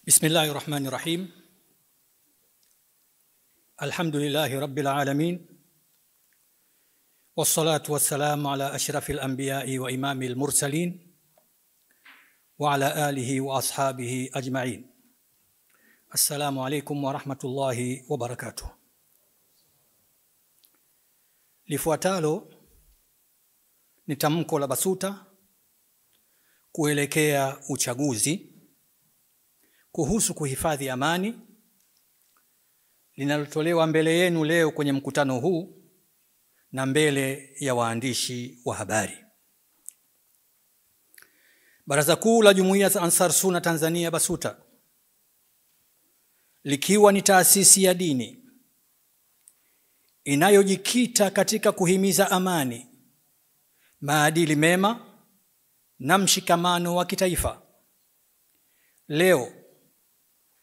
Bismillahirrahmanirrahim. Alhamdulillahi rabbil alamin. Wassalatu wassalamu ala ashrafil anbiya'i wa imamil mursalin wa ala alihi wa ashabihi ajma'in. Assalamu alaikum wa rahmatullahi wa barakatuh. Lifuatalo ni tamko la BASUTA kuelekea uchaguzi kuhusu kuhifadhi amani, linalotolewa mbele yenu leo kwenye mkutano huu na mbele ya waandishi wa habari. Baraza Kuu la Jumuiya za Ansar Sunna Tanzania BASUTA, likiwa ni taasisi ya dini inayojikita katika kuhimiza amani, maadili mema na mshikamano wa kitaifa, leo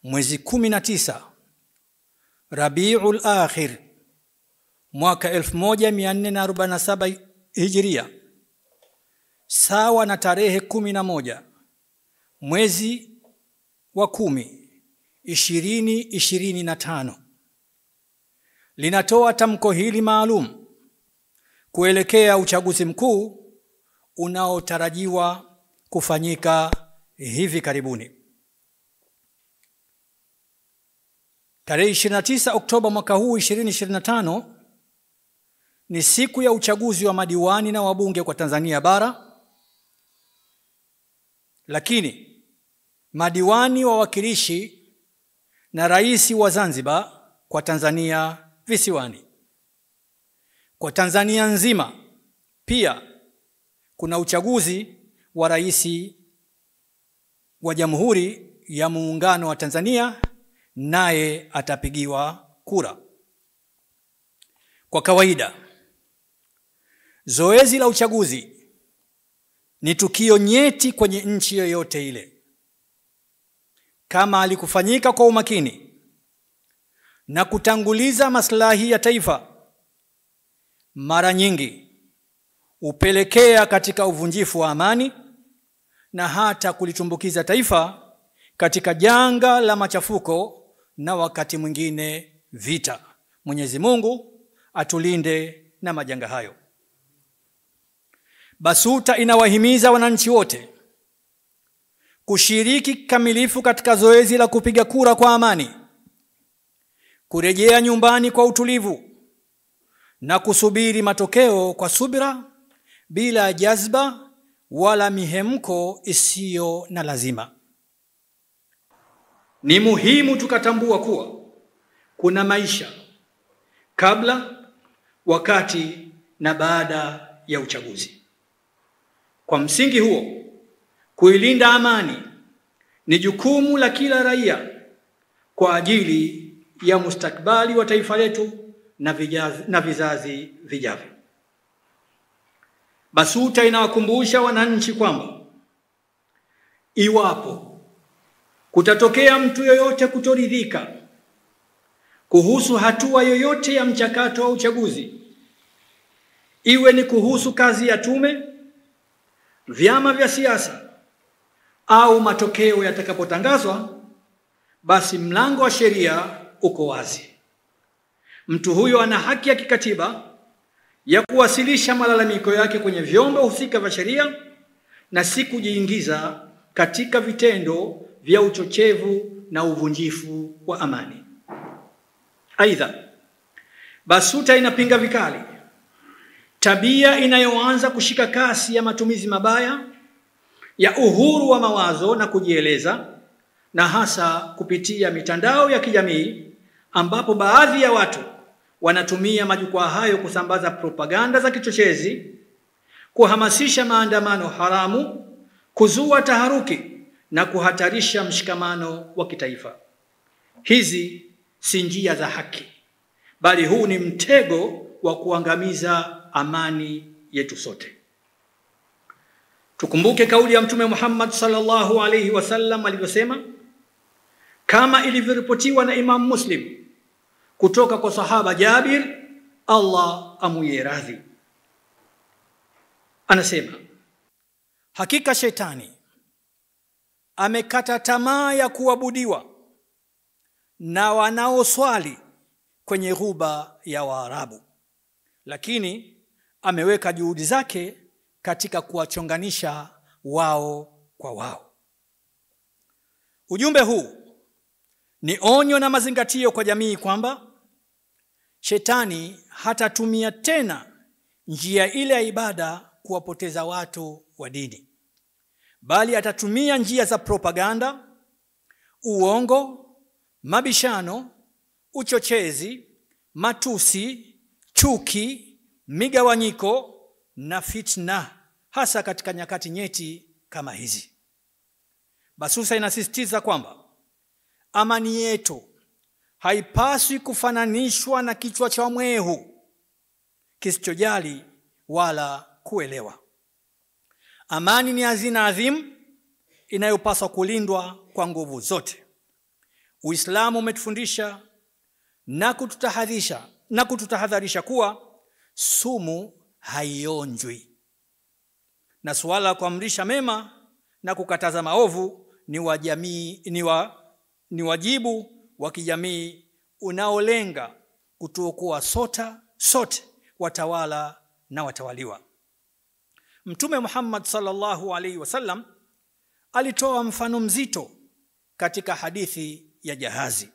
mwezi 19 Rabiul Akhir mwaka 1447 Hijria, sawa na tarehe 11 mwezi wa 10 2025, linatoa tamko hili maalum kuelekea uchaguzi mkuu unaotarajiwa kufanyika hivi karibuni. Tarehe 29 Oktoba mwaka huu 2025 ni siku ya uchaguzi wa madiwani na wabunge kwa Tanzania bara, lakini madiwani, wawakilishi na rais wa Zanzibar kwa Tanzania visiwani. Kwa Tanzania nzima pia kuna uchaguzi wa rais wa Jamhuri ya Muungano wa Tanzania, naye atapigiwa kura. Kwa kawaida, zoezi la uchaguzi ni tukio nyeti kwenye nchi yoyote ile. Kama alikufanyika kwa umakini na kutanguliza maslahi ya taifa, mara nyingi upelekea katika uvunjifu wa amani na hata kulitumbukiza taifa katika janga la machafuko na wakati mwingine vita. Mwenyezi Mungu atulinde na majanga hayo. BASUTA inawahimiza wananchi wote kushiriki kikamilifu katika zoezi la kupiga kura kwa amani, kurejea nyumbani kwa utulivu na kusubiri matokeo kwa subira, bila jazba wala mihemko isiyo na lazima. Ni muhimu tukatambua kuwa kuna maisha kabla, wakati na baada ya uchaguzi. Kwa msingi huo, kuilinda amani ni jukumu la kila raia kwa ajili ya mustakabali wa taifa letu na vizazi vijavyo. BASUTA inawakumbusha wananchi kwamba iwapo kutatokea mtu yoyote kutoridhika kuhusu hatua yoyote ya mchakato wa uchaguzi, iwe ni kuhusu kazi ya tume, vyama vya siasa au matokeo yatakapotangazwa, basi mlango wa sheria uko wazi. Mtu huyo ana haki ya kikatiba ya kuwasilisha malalamiko yake kwenye vyombo husika vya sheria na si kujiingiza katika vitendo vya uchochevu na uvunjifu wa amani. Aidha, BASUTA inapinga vikali tabia inayoanza kushika kasi ya matumizi mabaya ya uhuru wa mawazo na kujieleza, na hasa kupitia mitandao ya kijamii, ambapo baadhi ya watu wanatumia majukwaa hayo kusambaza propaganda za kichochezi, kuhamasisha maandamano haramu, kuzua taharuki na kuhatarisha mshikamano wa kitaifa. Hizi si njia za haki, bali huu ni mtego wa kuangamiza amani yetu sote. Tukumbuke kauli ya Mtume Muhammad sallallahu alaihi wasallam alivyosema, kama ilivyoripotiwa na Imam Muslim kutoka kwa sahaba Jabir, Allah amuye radhi. Anasema, hakika shetani amekata tamaa ya kuabudiwa na wanaoswali kwenye ghuba ya Waarabu, lakini ameweka juhudi zake katika kuwachonganisha wao kwa wao. Ujumbe huu ni onyo na mazingatio kwa jamii kwamba shetani hatatumia tena njia ile ya ibada kuwapoteza watu wa dini, bali atatumia njia za propaganda, uongo, mabishano, uchochezi, matusi, chuki, migawanyiko na fitna, hasa katika nyakati nyeti kama hizi. BASUSA inasisitiza kwamba amani yetu haipaswi kufananishwa na kichwa cha mwehu kisichojali wala kuelewa. Amani ni hazina adhimu inayopaswa kulindwa kwa nguvu zote. Uislamu umetufundisha na kututahadharisha kuwa sumu haionjwi, na suala la kuamrisha mema na kukataza maovu ni wajibu wa kijamii unaolenga kutuokoa sote, watawala na watawaliwa. Mtume Muhammad sallallahu alaihi wasallam alitoa mfano mzito katika hadithi ya jahazi.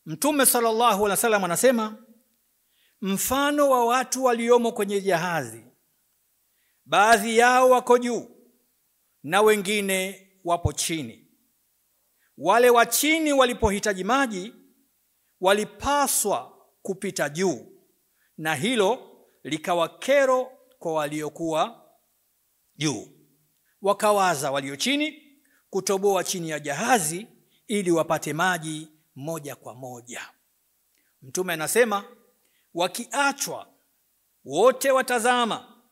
Mtume sallallahu alaihi wasallam anasema, mfano wa watu waliomo kwenye jahazi, baadhi yao wako juu na wengine wapo chini. Wale wa chini walipohitaji maji walipaswa kupita juu, na hilo likawa kero kwa waliokuwa juu. Wakawaza walio chini kutoboa chini ya jahazi ili wapate maji moja kwa moja. Mtume anasema, wakiachwa wote watazama,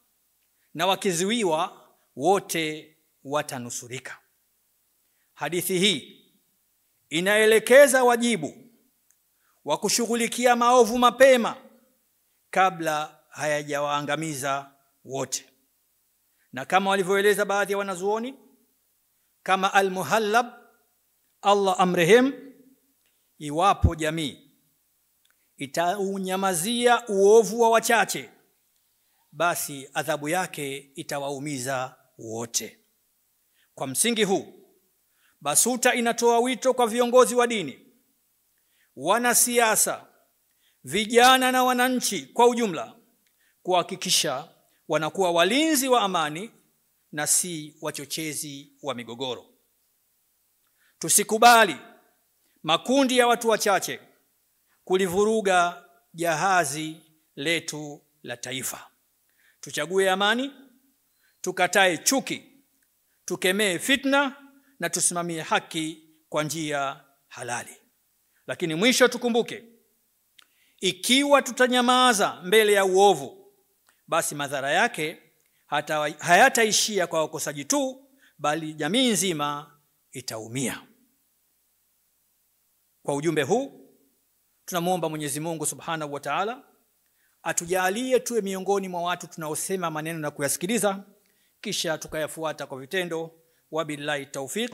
na wakizuiwa wote watanusurika. Hadithi hii inaelekeza wajibu wa kushughulikia maovu mapema kabla hayajawaangamiza wote. Na kama walivyoeleza baadhi ya wanazuoni kama Al-Muhallab, Allah amrehemu, iwapo jamii itaunyamazia uovu wa wachache, basi adhabu yake itawaumiza wote. Kwa msingi huu, BASUTA inatoa wito kwa viongozi wa dini, wanasiasa, vijana na wananchi kwa ujumla kuhakikisha wanakuwa walinzi wa amani na si wachochezi wa migogoro. Tusikubali makundi ya watu wachache kulivuruga jahazi letu la taifa. Tuchague amani, tukatae chuki, tukemee fitna na tusimamie haki kwa njia halali. Lakini mwisho tukumbuke, ikiwa tutanyamaza mbele ya uovu, basi madhara yake hayataishia kwa wakosaji tu, bali jamii nzima itaumia. Kwa ujumbe huu, tunamuomba Mwenyezi Mungu Subhanahu wa Ta'ala atujalie tuwe miongoni mwa watu tunaosema maneno na kuyasikiliza kisha tukayafuata kwa vitendo. Wabillahi tawfiq.